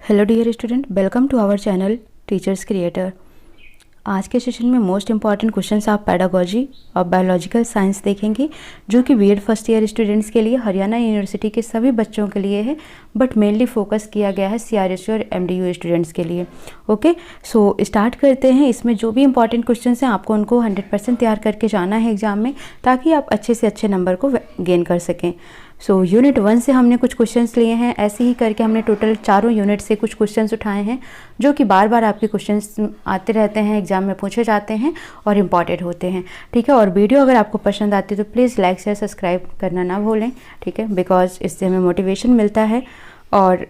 Hello dear student, welcome to our channel teachers creator. आज के session में most important questions आप pedagogy और बायोलॉजिकल साइंस देखेंगे, जो कि बीएड फर्स्ट ईयर स्टूडेंट्स के लिए हरियाणा यूनिवर्सिटी के सभी बच्चों के लिए है, बट मेनली फोकस किया गया है सीआरएसयू और एमडीयू स्टूडेंट्स के लिए। ओके, सो स्टार्ट करते हैं। इसमें जो भी इंपॉर्टेंट क्वेश्चंस हैं आपको उनको 100% तैयार करके जाना है एग्जाम में, ताकि आप अच्छे से अच्छे नंबर को गेन कर सकें। सो यूनिट 1 से हमने कुछ क्वेश्चंस लिए हैं। ऐसे ही करके हमने टोटल चारों यूनिट से कुछ क्वेश्चंस उठाए हैं, जो कि बार बार आपके क्वेश्चंस आते रहते हैं, एग्जाम में पूछे जाते हैं और इम्पॉर्टेंट होते हैं। ठीक है, और वीडियो अगर आपको पसंद आती है तो प्लीज़ लाइक शेयर सब्सक्राइब करना ना भूलें। ठीक है, बिकॉज इससे हमें मोटिवेशन मिलता है। और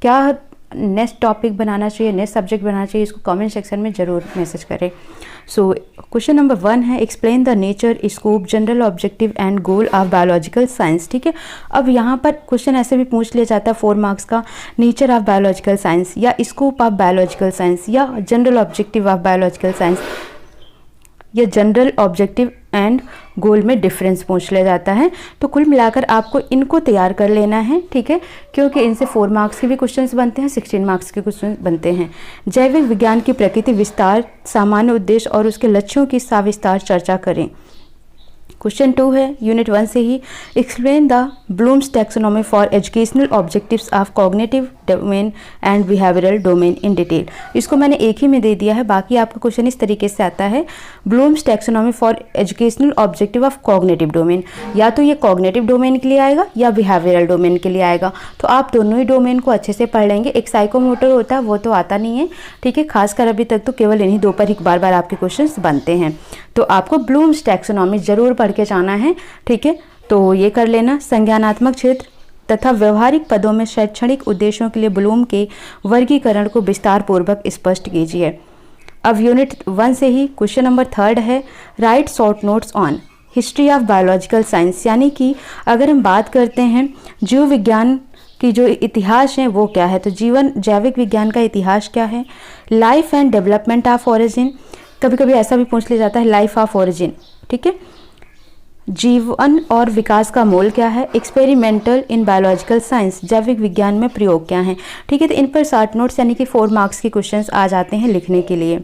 क्या नेक्स्ट टॉपिक बनाना चाहिए, नेक्स्ट सब्जेक्ट बनाना चाहिए, इसको कमेंट सेक्शन में ज़रूर मैसेज करें। सो क्वेश्चन नंबर 1 है, explain the nature, scope, general objective and goal of biological science. ठीक है, अब यहाँ पर क्वेश्चन ऐसे भी पूछ लिया जाता है 4 मार्क्स का, नेचर ऑफ बायोलॉजिकल साइंस या स्कोप ऑफ बायोलॉजिकल साइंस या general objective of biological science या जनरल ऑब्जेक्टिव एंड गोल में डिफरेंस पूछ लिया जाता है। तो कुल मिलाकर आपको इनको तैयार कर लेना है। ठीक है, क्योंकि इनसे 4 मार्क्स के भी क्वेश्चंस बनते हैं, 16 मार्क्स के क्वेश्चन बनते हैं। जैविक विज्ञान की प्रकृति, विस्तार, सामान्य उद्देश्य और उसके लक्ष्यों की सविस्तार चर्चा करें। क्वेश्चन 2 है यूनिट 1 से ही, explain the Bloom's taxonomy for educational objectives of cognitive domain and behavioural domain in detail. इसको मैंने एक ही में दे दिया है, बाकी आपका क्वेश्चन इस तरीके से आता है, Bloom's taxonomy for educational objective of cognitive domain. या तो ये कॉग्निटिव डोमेन के लिए आएगा या बिहेवियरल डोमेन के लिए आएगा, तो आप दोनों ही डोमेन को अच्छे से पढ़ लेंगे। एक साइकोमोटर होता है, वो तो आता नहीं है। ठीक है, खासकर अभी तक तो केवल इन्हीं 2 पर ही बार बार आपके क्वेश्चन बनते हैं, तो आपको ब्लूम्स टैक्सोनॉमी जरूर पढ़ के जाना है। ठीक है, तो ये कर लेना। संज्ञानात्मक क्षेत्र तथा व्यवहारिक पदों में शैक्षणिक उद्देश्यों के लिए ब्लूम के वर्गीकरण को विस्तार पूर्वक स्पष्ट कीजिए। अब यूनिट 1 से ही क्वेश्चन नंबर 3 है, right short notes on history of biological science. यानी कि अगर हम बात करते हैं जीव विज्ञान की जो इतिहास है वो क्या है, तो जैविक विज्ञान का इतिहास क्या है। Life and development of origin, कभी कभी ऐसा भी पूछ लिया जाता है, लाइफ ऑफ ओरिजिन। ठीक है, जीवन और विकास का मूल क्या है। एक्सपेरिमेंटल इन बायोलॉजिकल साइंस, जैविक विज्ञान में प्रयोग क्या है। ठीक है, तो इन पर शॉर्ट नोट्स यानी कि 4 मार्क्स के क्वेश्चंस आ जाते हैं लिखने के लिए।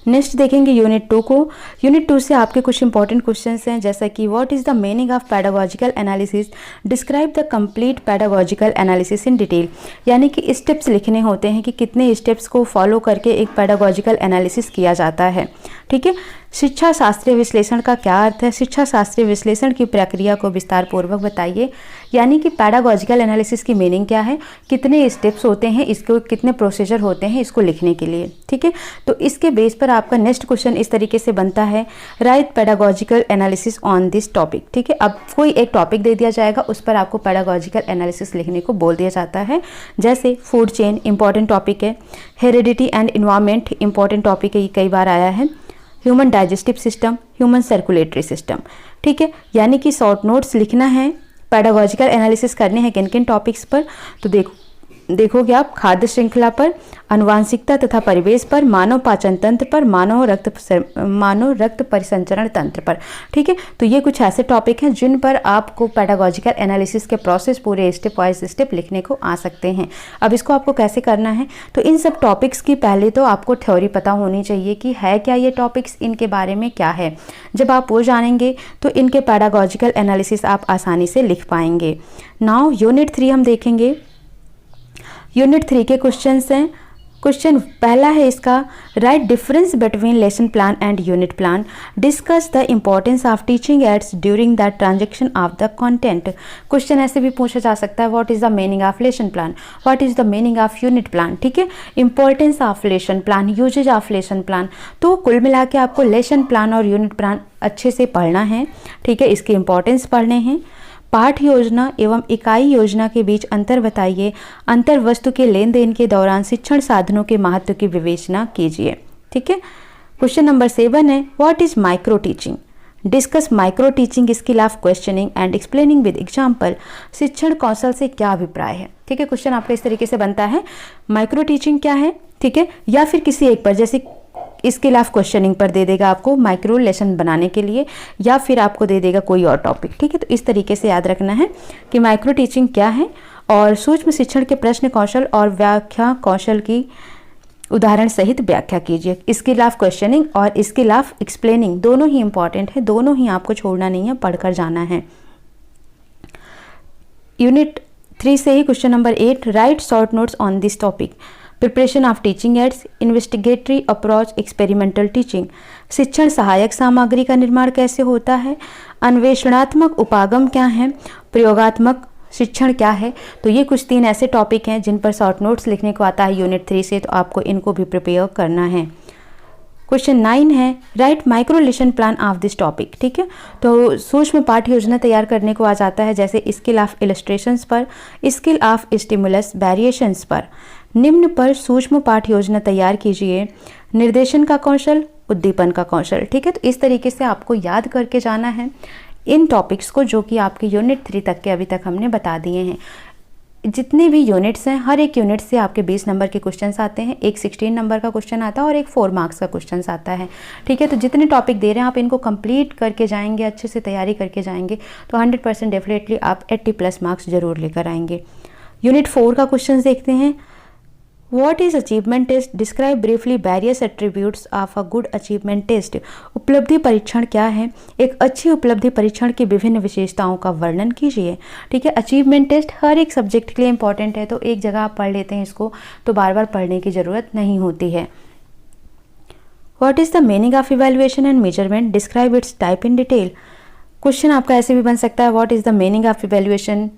नेक्स्ट देखेंगे यूनिट 2 को। यूनिट 2 से आपके कुछ इंपॉर्टेंट क्वेश्चंस हैं, जैसा कि what is the meaning of pedagogical analysis, describe the complete pedagogical analysis in detail. यानी कि स्टेप्स लिखने होते हैं कि कितने स्टेप्स को फॉलो करके एक पेडागोजिकल एनालिसिस किया जाता है। ठीक है, शिक्षा शास्त्रीय विश्लेषण का क्या अर्थ है, शिक्षा शास्त्रीय विश्लेषण की प्रक्रिया को विस्तार पूर्वक बताइए। यानी कि पेडागोजिकल एनालिसिस की मीनिंग क्या है, कितने स्टेप्स होते हैं, इसको कितने प्रोसीजर होते हैं इसको लिखने के लिए। ठीक है, तो इसके बेस पर आपका नेक्स्ट क्वेश्चन इस तरीके से बनता है, right pedagogical analysis on this topic. ठीक है, अब कोई एक टॉपिक दे दिया जाएगा, उस पर आपको पेडागोजिकल एनालिसिस लिखने को बोल दिया जाता है। जैसे फूड चेन इंपॉर्टेंट टॉपिक है, heredity and environment important topic है, ये कई बार आया है, human digestive system, human circulatory system. ठीक है, यानी कि शॉर्ट नोट्स लिखना है, पेडागोजिकल एनालिसिस करने हैं किन किन टॉपिक्स पर, तो देखोगे आप खाद्य श्रृंखला पर, आनुवांशिकता तथा परिवेश पर, मानव पाचन तंत्र पर, मानव रक्त परिसंचरण तंत्र पर। ठीक है, तो ये कुछ ऐसे टॉपिक हैं जिन पर आपको पेडागोजिकल एनालिसिस के प्रोसेस पूरे स्टेप वाइज स्टेप लिखने को आ सकते हैं। अब इसको आपको कैसे करना है, तो इन सब टॉपिक्स की पहले तो आपको थ्योरी पता होनी चाहिए कि है क्या ये टॉपिक्स, इनके बारे में क्या है। जब आप वो जानेंगे तो इनके पेडागोजिकल एनालिसिस आप आसानी से लिख पाएंगे। नाउ यूनिट 3 हम देखेंगे। यूनिट 3 के क्वेश्चंस हैं। क्वेश्चन पहला है इसका, right difference between lesson plan and unit plan, discuss the importance of teaching aids during the transaction of the content. Question ऐसे भी पूछा जा सकता है, what is the meaning of lesson plan, what is the meaning of unit plan. ठीक है, importance of lesson plan, uses of lesson plan. तो कुल मिला के आपको लेसन प्लान और यूनिट प्लान अच्छे से पढ़ना है। ठीक है, इसके इंपॉर्टेंस पढ़ने हैं। पाठ योजना एवं इकाई योजना के बीच अंतर बताइए, अंतर वस्तु के लेन देन के दौरान शिक्षण साधनों के महत्व की विवेचना कीजिए। ठीक है, क्वेश्चन नंबर 7 है, what is micro teaching, discuss micro teaching skill of questioning and explaining with example, शिक्षण कौशल से क्या अभिप्राय है। ठीक है, क्वेश्चन आपका इस तरीके से बनता है, माइक्रो टीचिंग क्या है। ठीक है, या फिर किसी एक पर, जैसे स्किल ऑफ क्वेश्चनिंग पर दे देगा आपको माइक्रो लेसन बनाने के लिए, या फिर आपको दे देगा कोई और टॉपिक। ठीक है, तो इस तरीके से याद रखना है कि माइक्रो टीचिंग क्या है और सूक्ष्म शिक्षण के प्रश्न कौशल और व्याख्या कौशल की उदाहरण सहित व्याख्या कीजिए। स्किल ऑफ क्वेश्चनिंग और स्किल ऑफ एक्सप्लेनिंग दोनों ही इंपॉर्टेंट है, दोनों ही आपको छोड़ना नहीं है, पढ़कर जाना है। यूनिट 3 से ही question number 8, write short notes on this topic. Preparation of teaching aids, investigatory approach, experimental teaching. शिक्षण सहायक सामग्री का निर्माण कैसे होता है, अन्वेषणात्मक उपागम क्या है, प्रयोगात्मक शिक्षण क्या है। तो ये कुछ 3 ऐसे टॉपिक हैं जिन पर शॉर्ट नोट्स लिखने को आता है यूनिट 3 से, तो आपको इनको भी प्रिपेयर करना है। क्वेश्चन 9 है, right micro lesson plan of this topic. ठीक है, तो सूक्ष्म पाठ योजना तैयार करने को आ जाता है, जैसे स्किल ऑफ इलस्ट्रेशंस पर, स्किल ऑफ स्टिमुलस वेरिएशंस पर। निम्न पर सूक्ष्म पाठ योजना तैयार कीजिए। निर्देशन का कौशल, उद्दीपन का कौशल। ठीक है, तो इस तरीके से आपको याद करके जाना है इन टॉपिक्स को, जो कि आपके यूनिट 3 तक के अभी तक हमने बता दिए हैं। जितने भी यूनिट्स हैं, हर एक यूनिट से आपके 20 नंबर के क्वेश्चंस आते हैं, एक 16 नंबर का क्वेश्चन आता है और एक 4 मार्क्स का क्वेश्चंस आता है। ठीक है, तो जितने टॉपिक दे रहे हैं आप इनको कंप्लीट करके जाएंगे, अच्छे से तैयारी करके जाएंगे, तो 100% डेफिनेटली आप 80+ मार्क्स जरूर लेकर आएंगे। यूनिट 4 का क्वेश्चन देखते हैं। What is achievement test? Describe briefly various attributes of a good achievement test. उपलब्धि परीक्षण क्या है? एक अच्छी उपलब्धि परीक्षण की विभिन्न विशेषताओं का वर्णन कीजिए। ठीक है, अचीवमेंट टेस्ट हर एक सब्जेक्ट के लिए इंपॉर्टेंट है, तो एक जगह आप पढ़ लेते हैं इसको, तो बार बार पढ़ने की ज़रूरत नहीं होती है। What is the meaning of evaluation and measurement? Describe its type in detail. Question आपका ऐसे भी बन सकता है, what is the meaning of evaluation,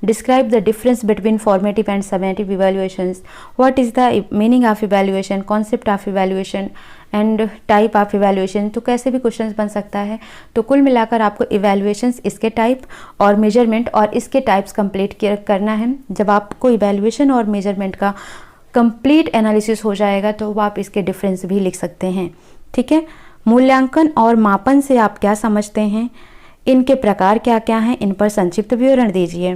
describe the difference between formative and summative evaluations, what is the meaning of evaluation, concept of evaluation and type of evaluation. तो कैसे भी question बन सकता है। तो कुल मिलाकर आपको इवेल्युएशंस, इसके टाइप और मेजरमेंट और इसके टाइप्स कंप्लीट करना है। जब आपको इवेल्युएशन और मेजरमेंट का कंप्लीट एनालिसिस हो जाएगा तो आप इसके डिफरेंस भी लिख सकते हैं। ठीक है, मूल्यांकन और मापन से आप क्या समझते हैं, इनके प्रकार क्या क्या हैं, इन पर संक्षिप्त विवरण दीजिए।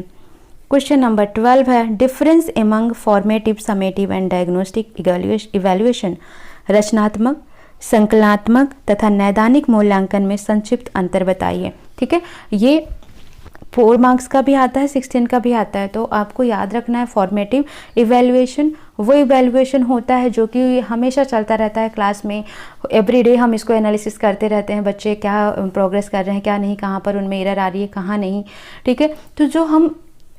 क्वेश्चन नंबर 12 है, difference among formative, summative and diagnostic evaluation. रचनात्मक, संकलनात्मक तथा नैदानिक मूल्यांकन में संक्षिप्त अंतर बताइए। ठीक है, ये 4 मार्क्स का भी आता है, 16 का भी आता है, तो आपको याद रखना है फॉर्मेटिव इवैल्यूएशन वो इवैल्यूएशन होता है जो कि हमेशा चलता रहता है क्लास में, एवरीडे हम इसको एनालिसिस करते रहते हैं, बच्चे क्या प्रोग्रेस कर रहे हैं, क्या नहीं, कहाँ पर उनमें एरर आ रही है, कहाँ नहीं। ठीक है, तो जो हम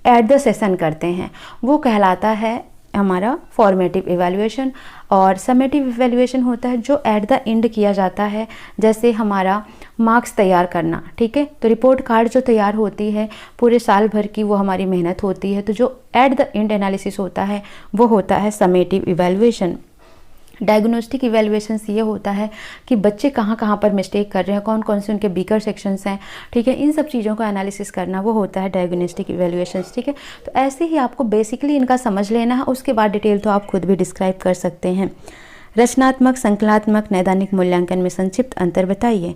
एट द सेशन करते हैं वो कहलाता है हमारा फॉर्मेटिव इवैल्यूएशन, और समेटिव इवैल्यूएशन होता है जो एट द एंड किया जाता है, जैसे हमारा मार्क्स तैयार करना। ठीक है, तो रिपोर्ट कार्ड जो तैयार होती है पूरे साल भर की, वो हमारी मेहनत होती है, तो जो एट द एंड एनालिसिस होता है वो होता है समेटिव इवैल्यूएशन। डायग्नोस्टिक इवैल्यूएशन ये होता है कि बच्चे कहाँ कहाँ पर मिस्टेक कर रहे हैं, कौन कौन से उनके वीकर सेक्शंस हैं। ठीक है, इन सब चीज़ों का एनालिसिस करना वो होता है डायग्नोस्टिक इवैल्यूएशन। ठीक है, तो ऐसे ही आपको बेसिकली इनका समझ लेना है, उसके बाद डिटेल तो आप खुद भी डिस्क्राइब कर सकते हैं। रचनात्मक, संकलनात्मक, नैदानिक मूल्यांकन में संक्षिप्त अंतर बताइए।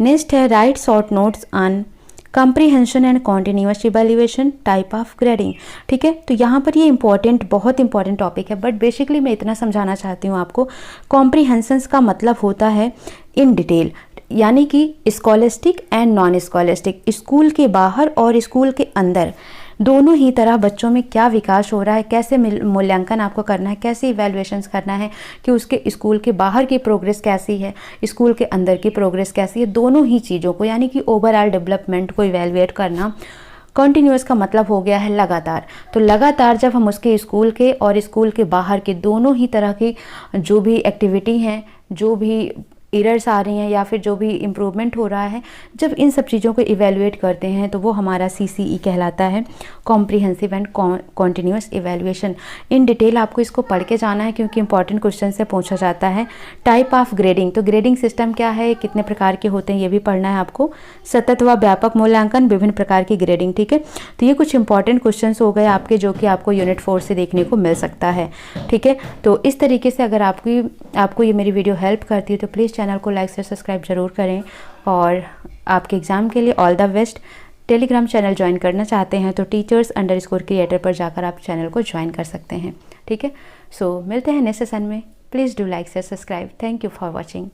नेक्स्ट है, right short notes on comprehension and continuous evaluation, type of grading. ठीक है, तो यहाँ पर ये इंपॉर्टेंट, बहुत इंपॉर्टेंट टॉपिक है, बट बेसिकली मैं इतना समझाना चाहती हूँ आपको। कॉम्प्रीहेंशंस का मतलब होता है इन डिटेल, यानी कि scholastic and non scholastic, school के बाहर और स्कूल के अंदर दोनों ही तरह बच्चों में क्या विकास हो रहा है, कैसे मूल्यांकन आपको करना है, कैसे इवैल्यूएशंस करना है कि उसके स्कूल के बाहर की प्रोग्रेस कैसी है, स्कूल के अंदर की प्रोग्रेस कैसी है, दोनों ही चीज़ों को, यानी कि ओवरऑल डेवलपमेंट को इवैल्यूएट करना। कॉन्टिन्यूअस का मतलब हो गया है लगातार, तो लगातार जब हम उसके स्कूल के और स्कूल के बाहर के दोनों ही तरह की जो भी एक्टिविटी हैं, जो भी एरर्स आ रही हैं या फिर जो भी इम्प्रूवमेंट हो रहा है, जब इन सब चीज़ों को इवैल्यूएट करते हैं तो वो हमारा CCE कहलाता है, comprehensive and continuous evaluation. In detail आपको इसको पढ़ के जाना है क्योंकि इंपॉर्टेंट क्वेश्चन से पूछा जाता है। टाइप ऑफ ग्रेडिंग, तो ग्रेडिंग सिस्टम क्या है, कितने प्रकार के होते हैं, ये भी पढ़ना है आपको। सतत व व्यापक मूल्यांकन, विभिन्न प्रकार की ग्रेडिंग। ठीक है, तो ये कुछ इंपॉर्टेंट क्वेश्चन हो गए आपके, जो कि आपको यूनिट 4 से देखने को मिल सकता है। ठीक है, तो इस तरीके से अगर आपको ये मेरी वीडियो हेल्प करती है तो प्लीज़ चैनल को लाइक से सब्सक्राइब जरूर करें, और आपके एग्ज़ाम के लिए all the best. Telegram channel join करना चाहते हैं तो teachers_creator पर जाकर आप चैनल को ज्वाइन कर सकते हैं। ठीक है, सो मिलते हैं नेक्स्ट सेशन में। Please do like, share, subscribe. Thank you for watching.